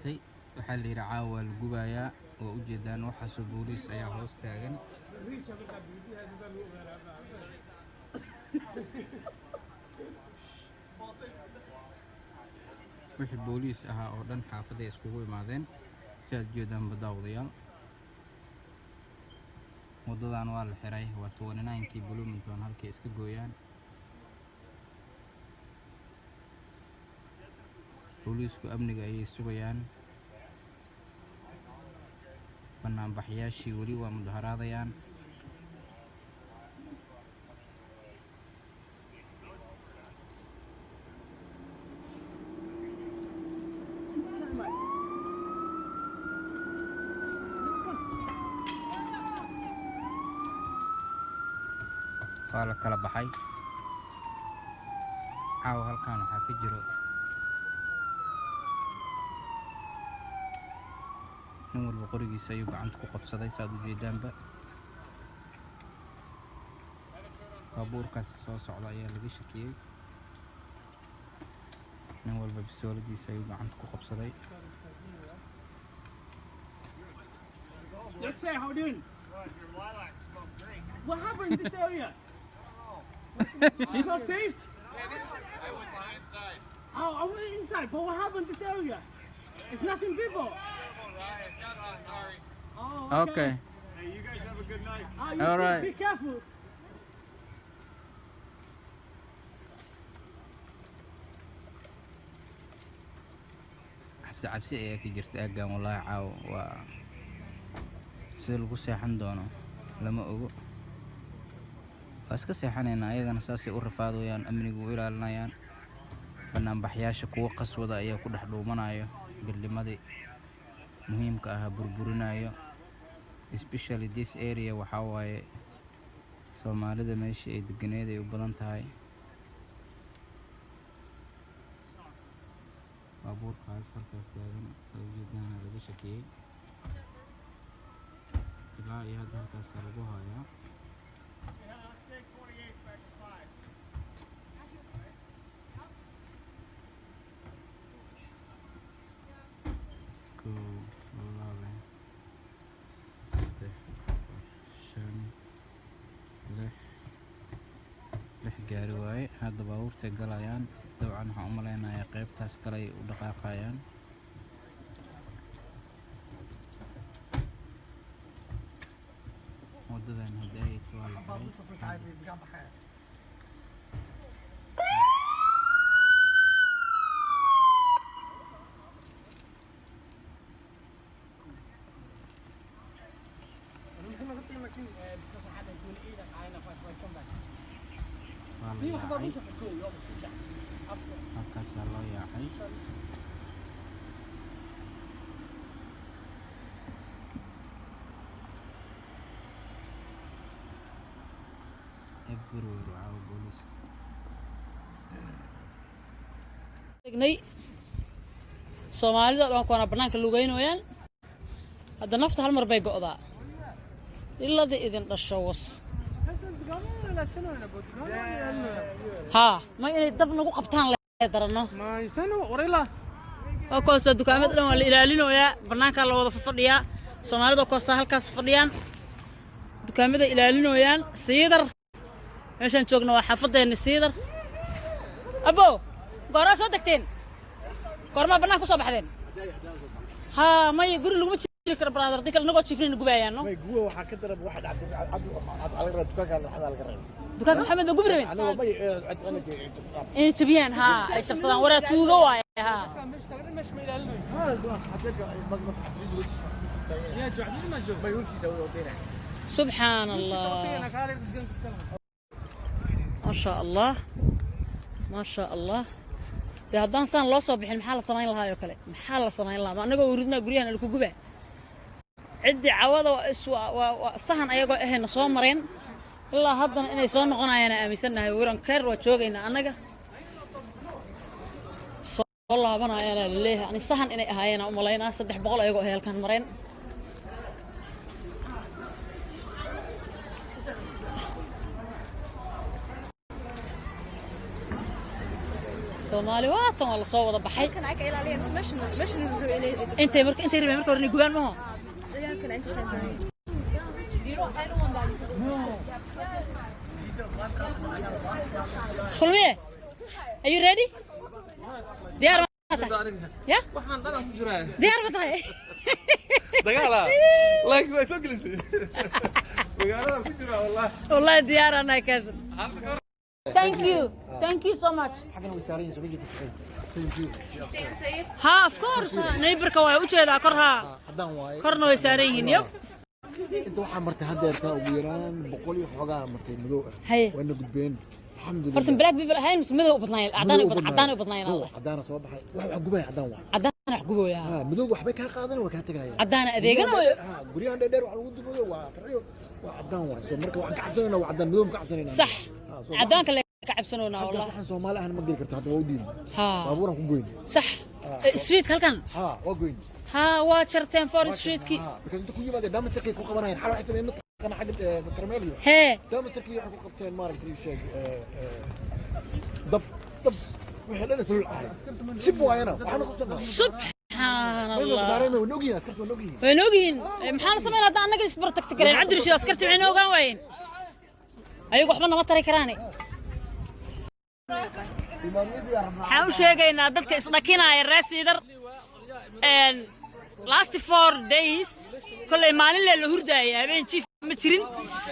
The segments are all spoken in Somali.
dhamaatay waxa la yiraahdaa caawa la gubayaa oo u jeedaan waxa soo booliis ayaa hoos taagan wixii booliis ahaa oo dhan xaafadda iskugu imaadeen si aad jeedaan badawdayaal wadadan waa la xiray waa 29kii Bloomington halkii iska gooyaan booliisku amniga ayay sugayaan banaanbaxayaashii weli waa mudaharaadayaan waa la kala baxay caawa halkan waxaa ka jiro nin walba qorigiisa ayuu gacanta ku qabsaday saad u jeedaanba baabuurkaas soo socda ayaa laga shakiyey nin walba bisooladiisa ayuu gacanta ku qabsaday Yes, sir. How are you doing? Your lilac smoked drink. What happened in this area? It's not safe? I was inside. Oh, I went inside, but what happened in this area? It's nothing people. It's nothing, sorry. Oh, okay Hey, you guys have a good night. Oh, you All too. right. Be careful. cabsi ayaa ka jirta aagan wallahi caaw waa sida lagu seexan doono lama ogo waa iska seexanaynaa ayagana saasay u rafaadayaan amniga u ilaalinayaan banaanbaxyaasha kuwa qaswada ayaa ku dhex dhuumanayo galimadii muhiimka ah burburinayo especially this area waxa waaye Soomaalida meesha ay deganeed ay u badan tahay baabuurkaas halkaas taagan oo jeedana laga shakiyey ilaa iyo hadda halkaas lagu hayaa gaari waaye hadda baabuurta galayaan dabcan waxaan u maleynayaa qaybtaas kale ay u dhaqaaqayaan wadadan hadda ay tahay halkaas loo yaacay everywhere waa booliiska tagnay Soomaalida oo koona banaanka lugeynayaan hadda nafta hal mar bay go'daa ilaa idin dhasho was ها ما يدب نقو قبطان لا درنو ما يسنو وريلا oo koosta dukaamada dhan waa la ilaalinayaa banaanka la wada fadhiya Soomaalida koosta halkaas fadhiyaan dukaamada ilaalinayaan siidar meeshan joogno waa xafadeena siidar abo goora soo degteen goorma banaanka ku soo baxdeen ha may guri lagu jiri karo brother dadka naga jifrin gubayaan no May guwa waxa ka darab waxa dhacay dukaanka waxa la garay. dukaanka maxamed ma gubireen Aniga may ee jabiyaan ha ay jabsadaan waraa tuuga waay ha مش ما يلالنا حضرتك يا جعل ما جو ما يقولش يسوي وطينا. سبحان الله ما شاء الله ما شاء الله يا هدان سان لو soo bixin maxaa la sameyn lahaa oo kale maxaa la sameyn lahaa anagoo uridna guriyana la ku gubaa cidi cawada waa sahan ayagoo ahayna soo mareen ilaa haddana inay soo noqonayaan aaminsanahay waran kar waa joogayna anaga soo laabanayaan leeyahay ani sahan inay ahaayeen u maleynaa 300 ayagoo ahay halkan mareen Soomaali waa tan wala soo wada baxay kan ay ka ilaaliyeen meeshan intay marka hore gubaan ma kan inta kan Kulmiye, are you ready? Diyaar ma tahay? Ya? waxaan dhan ku jiraa Diyaar ma tahay? dagaala like way soo gelisay dagaala ku jiraa wallahi Wallahi diyaar ana kaas. Thank you so much. xagana way saaran yihiin soo gelisay Ha, of course. Neighborka waa u jeedaa kor ha. haddaan waaye Korna way saaran yihiin yab. inta waxaa martay haddeertaa ugu yaraan 100 iyo xoogaa martay madow ah Haye. wayna gudbeen alxamdulillah Horta black people ahayn mise madow u badnaayeen cadaan u badnaayeen Allah. cadaan soo baxay wax gubay cadaan waa Cadaan wax gubooya. madow waxbay ka qaadan waa ka tagayaan Cadaan adeegana way. guryahan dheer wax lagu dubayo waa farxiyo waa cadaan waa soo marka waxaan ka cabsanaynaa waa cadaan madow ka cabsanaynaa Sax. Cadaanka la ka cabsanoona wallah. waxaan Soomaali ahaan ma gali karto hadda waa u diiday Ha. baabuuran ku goyn Sax. Street halkan. waa goyn Ha, waa jarteen Forest Street-ki. because inta ku yimaadeen dhamasarkay ku qabanayaan xal waxay sameeyeen mataqana xagga Carmelo Hee. dhamasarkii waxay ku qabteen maaragtay sheeg dab wixii dhan isla ahay shib waayana waxaan qabtaan Subhanallah. daarayna waa nogiin askartu waa nogiin Way noogyihiin maxaan sameynaa hadda annaga isbartagta galeen Cabdi Rashiid askarti waxay noogaan waayeen ayagu waxba nama tari karaane waxaan u sheegaynaa dadka isdhakinaya raasiidar last 4 days kolley maalin la hurdaayay habeen jiif ma jirin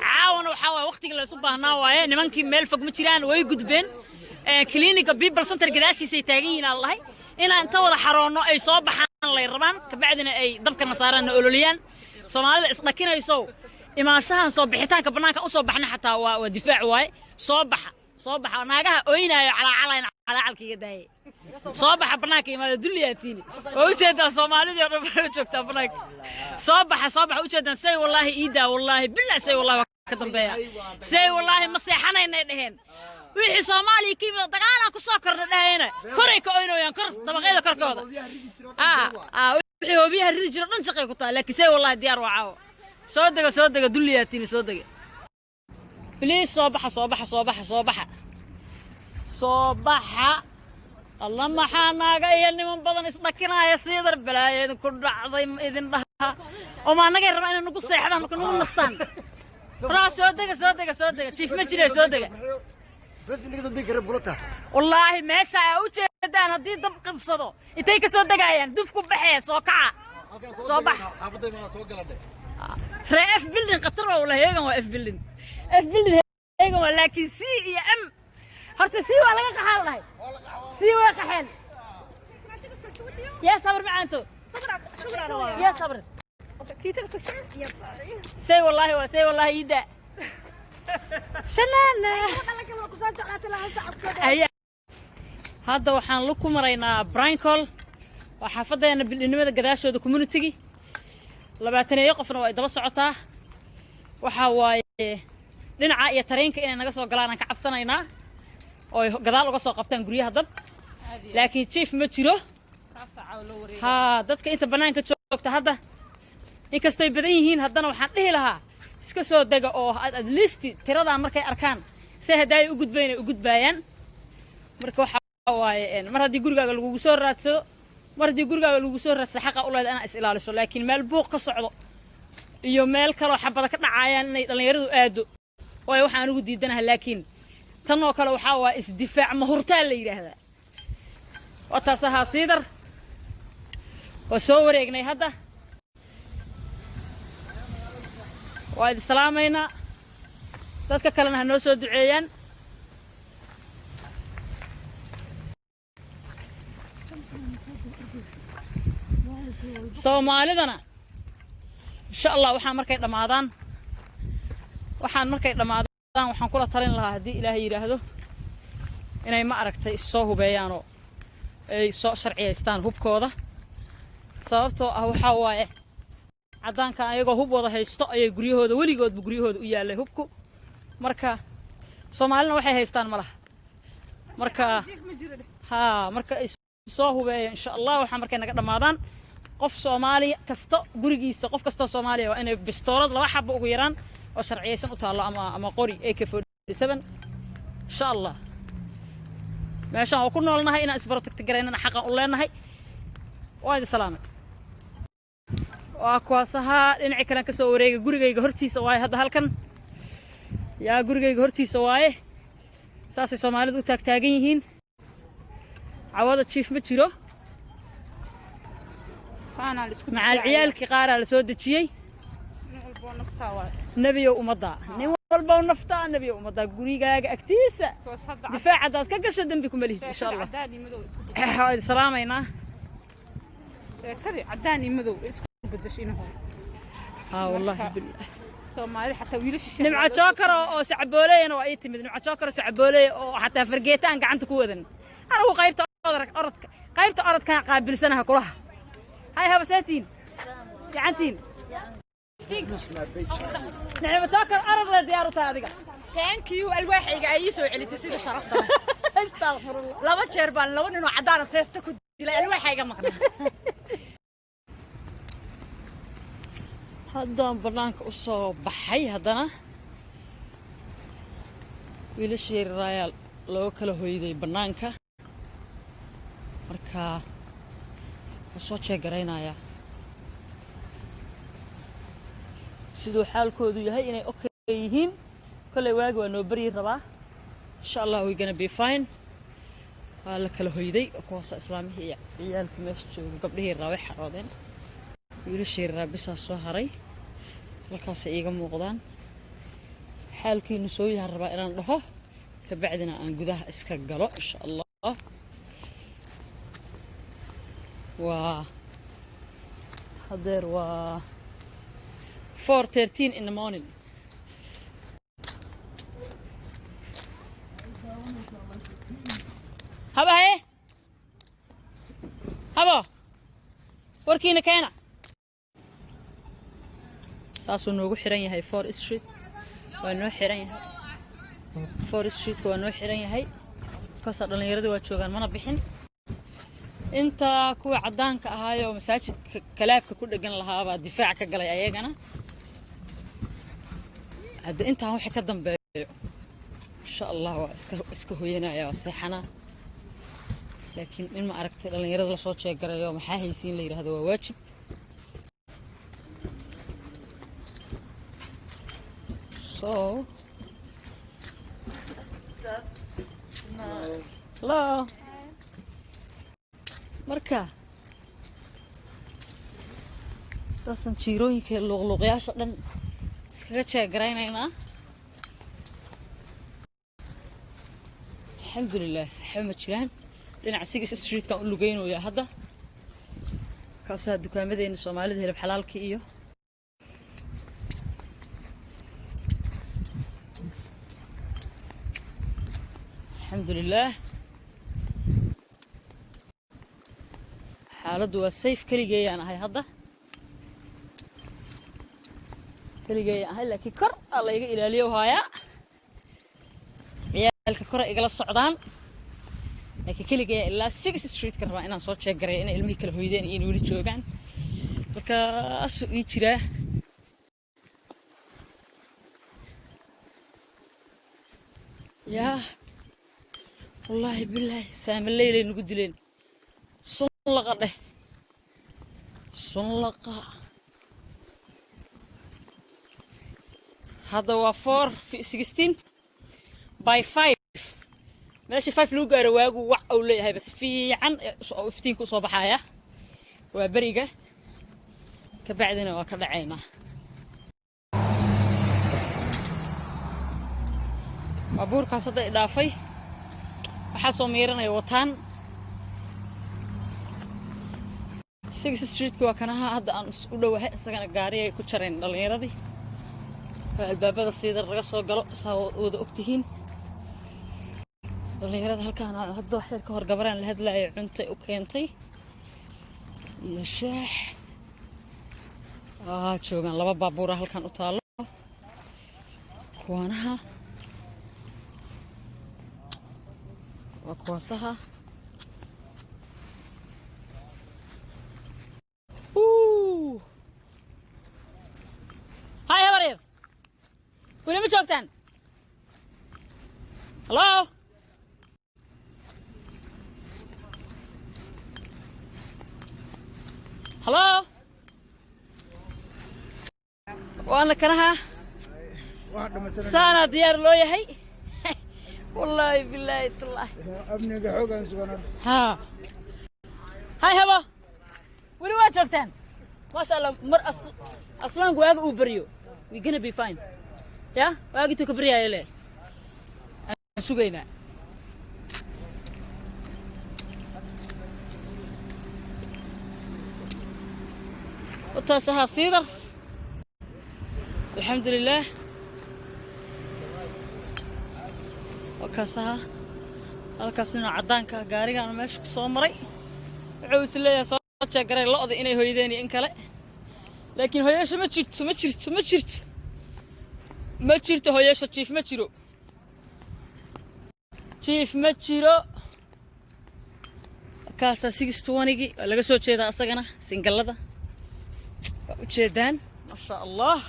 caawana waxaa waaye waqtiga la isu baahnaa waaye nimankii meel fog ma jiraan way gudbeen clinic people center gadaashiisay taagan yihiin allahay inaan inta wada xaroono ay soo baxaan lay rabaan kabacdina ay dabka nasaarana ololiyaan Soomaalida isdhakinayso imaanshahan soo bixitaanka banaanka u soo baxna xataa waa difaac waaye soo baxa naagaha ooyinaayo calaalkiga daayay soo baxa banaanka imaada duliyaatiini oo u jeedaa Soomaalida oo dhan joogta banaanka soo baxa u jeedan say wallahi iida wallahi billahi say wallahi ka dambeeya say wallahi ma seexanaynay dhaheen wixii Soomaaliya kiiba dagaal ku soo korna dhahayna koray ka ooyinayaan kor dabaqeeda korkooda wixii hoobiyaha ridi jiro dhan shaqay ku tahay laakiin say wallahi diyaar waa caawo soo dega duliyaatiini soo dega please soo baxa Allah maxaa naaga iyo niman badan isdhakinaya siidar balaayeed ku dhacday idin dhaha oo ma naga rabaa inaan ugu seexdaan marka nagu nastaan soo dega chief ma jiray soo dega bas liga soo degay bulata wallahi meesha ay u jeedaan hadii dab qabsado intay ka soo degayaan dufku baxee soo kaca soo bax xaafaday ma soo galadhay reef building qatar wallahi eegan waa f building eegan waa laakiin c iyo m horta si waa laga qaxal lahay si waa qaxal يا صبر معنته يا صبر سي والله يدا شنانا هذا waxaan la ku maraynaa Brinkle waa xaafadeena bilnimada gadaashooda community 20 qofna way daba socotaa waxa waaye dhinaca iyo tareenka inay naga soo galaan aan ka cabsanaynaa oo gadaal uga soo qabtaan guryaha dad laakiin chief ma jiro ha dadka inta banaanka joogta hadda inkastay badan yihiin haddana waxaan dhihi lahaa iska soo dega oo at least tirada markay arkaan si haday u gudbayaan marka waxa waaye mar haddii gurigaaga lagu soo raadsado xaqa u leedahay inaad is ilaaliso laakiin meel buuq ka socdo iyo meel kale oo xabada ka dhacayaan inay dhalinyaradu aado way waxaan ugu diidanahay laakiin tan oo kale waxa waa isdifaac ma hurtaan la yiraahdaa watasaha siidar waa soo wareegnay hadda waa idin salaamayna dadka kalena ha noo soo duceeyaan Soomaalidana insha Allah waxaan markay dhamaadaan waxaan kula talin lahaa hadii Ilaahay yiraahdo inay ma aragtay soo hubeeyaan oo ay soo sharciyeystaan hubkooda sababtoo ah waxa waaye cadaanka ayagoo hub wada haysto ayay guryahooda waligoodba guryahooda u yaalay hubku marka Soomaalina waxay haystaan malaha marka ay soo hubeeyaan insha Allah waxaan markay naga dhamaadaan qof Soomaali kasta gurigiisa qof kasta Soomaaliya waa inay bistoolad laba xabo ugu yaraan oo sharciyeysan u taalo ama qori AK47 insha Allah meeshaan oo ku noolnahay inaan isbarotagti garaynana xaqan u leenahay waa idin salaamay waa kuwaasahaa dhinacii kalean ka soo wareegay gurigayga hortiisa waaye hadda halkan yaa gurigayga hortiisa waaye saasay soomaalidu u taagtaagan yihiin cawada jiif ma jiro macaal ciyaalkii qaaraa la soo dejiyey nebiyow ummaddaa nin walbow naftaa nebiyow ummaddaa gurigaaga agtiisa difaac haddaad ka gasho dembi kuma lihid insha allah waa idin salaamaynaa sheekadii caddaan iyo madow isku bedeshay inuu haa wallaahi billah Soomaali xataa wiilasha nimca jookar oo sacabooleeyana waa ii timid nimca jookar sacabooleey oo xataa fargeeta aan gacanta ku wadan anigu qaybta orodka qaabilsanaha kulaha hay habasaatiin gacantiin nimca jookar orod la diyaar u tahay adiga thank you alwaaxayga ay soo celisay sida sharafta astaghfirullah laba jeer baan laba nin oo caddaan ah teesta ku dilay alwaaxayga maqnaa haddaan bannaanka u soo baxay haddana wiilashii yaryaraayaa loo kala hoyday bannaanka markaa waa soo jeegaraynayaa siduu xaalkoodu yahay inay okay yihiin kolley waagi waa noo baryi rabaa insha allah way gonna be fine waa la kala hoyday kuwaasa islaamihii iyo ciyaalkii meesha jooga gabdhihii yaraa way xaroodeen wiilashii yaraa bisaa soo haray halkaasay iiga muuqdaan xaalkiinu soo yahan rabaa inaan dhaho kabacdina aan gudaha iska galo insha allah waa hadeer waa 4:13 in the morning haba haye habo warkiina keena saasuu noogu xiran yahay 4 Street waa noo xiran yahay 4 Street waa noo xiran yahay kaasa dhalinyarada waa joogaan mana bixin inta kuwa caddaanka ahaayoo masaajidka kalaabka ku dhagan lahaa baa difaac ka galay ayagana hadda intaan wixii ka dambeeyo insha allah waa iska hooyanaya waa seexanaa laakiin in ma aragtay dhalinyarada lasoo jeegarayo maxaa haysiin la yidhaahdo waa waajib so hello marka saasan jiirooyinka luuqluuqyaasha dhan iskaga jeegaraynaynaa alxamdulilah waxba ma jiraan dhinaca 6 Streetkaan u lugaynayaa hadda kaasaa dukaamadeenna soomaalida hilib xalaalkii iyo alxamdulilah xaaladdu waa safe keligeeyaan ahay hadda keligeeyaan ahay laakiin kor aa layga ilaaliyo haayaa ciyaalka kor ay igala socdaan laakiin keligeeyaan ilaa 6 Streetka rabaa inaan soo jeegareeyo inay ilmihii kala hoydeen iyo in weli joogaan markaasuu ii jiraa yaa wallaahi bilaahi saamaleylay nagu dileen sunlaqa dheh sunlaqa hadda waa 4:16 by 5 meeshii 5 lagu gaaro waagu wax uu leeyahay bas fiican oo iftiinku soo baxaya waa beriga ka bacdina waa ka dhacaynaa baabuurkaas hadda i dhaafay waxaa soo miiranaya wataan 6 Streetka waa kanaha hadda aan u dhowahay isagana gaari ay ku jareen dhalinyaradii albaabada sida laga soo galo saa wada ogtihiin dhalinyarada halkaan hadda wax yar ka hor gabaraan la hadlaayay cuntay u keentay iyo shaax joogaan laba baabuura halkaan u taalo kuwaanaha waa kuwaasaha هاي هبرير وين ما joogtaan hello هلا وانا كنها سانا ديار لو يحي والله بالله والله ابني قحوق سكنر ها هاي هبا وين ما جوجتان ما شاء الله مر اصلا واقع وبريو we gonna be fine يا واقع تو كبريا يله سوغينا وتاسها صيدر الحمد لله وكاسها halkaasina cadaanka gaarigan meesha soo maray wuxuu isleeyahay soo jeegray lo'da inay hooyadeen in kale laakiin hooyasha ma jirto hooyasha chief ma jiro kaasa 620gi laga soo jeedaa asagana singalada u jeedaan ma sha Allah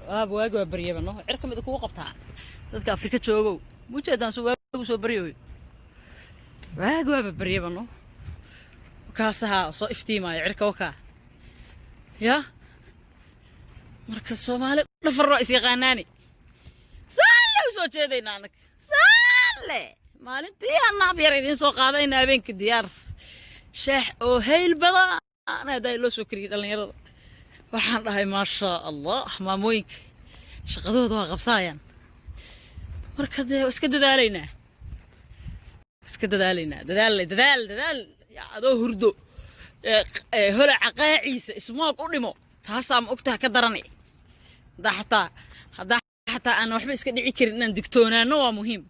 واجوا بريبة إنه عركم إذا كوا قبتها تذكر أفريقيا شوفوا مو جدا سو بريوي واجوا بريبة إنه وكاسها صيفتي ما يعركوا وكا يا مركز صومالي نفر الرئيس يغناني سالة وسو جدي نانك سالة مالنتي أنا بيريدين سوق هذا إن بينك الديار شح أو هيل بضا أنا دايلو سكري دلني يرد waxaan dhahay ma sha Allah maamooyinka shaqadooda waa qabsaayaan marka iska dadaalayna dadaal adoo hurdo holaca qaaciisa ismoog u dhimo taasaa ma ogtahay ka daranay hadda xataa aan waxba iska dhici karin inaan digtoonaano waa muhiim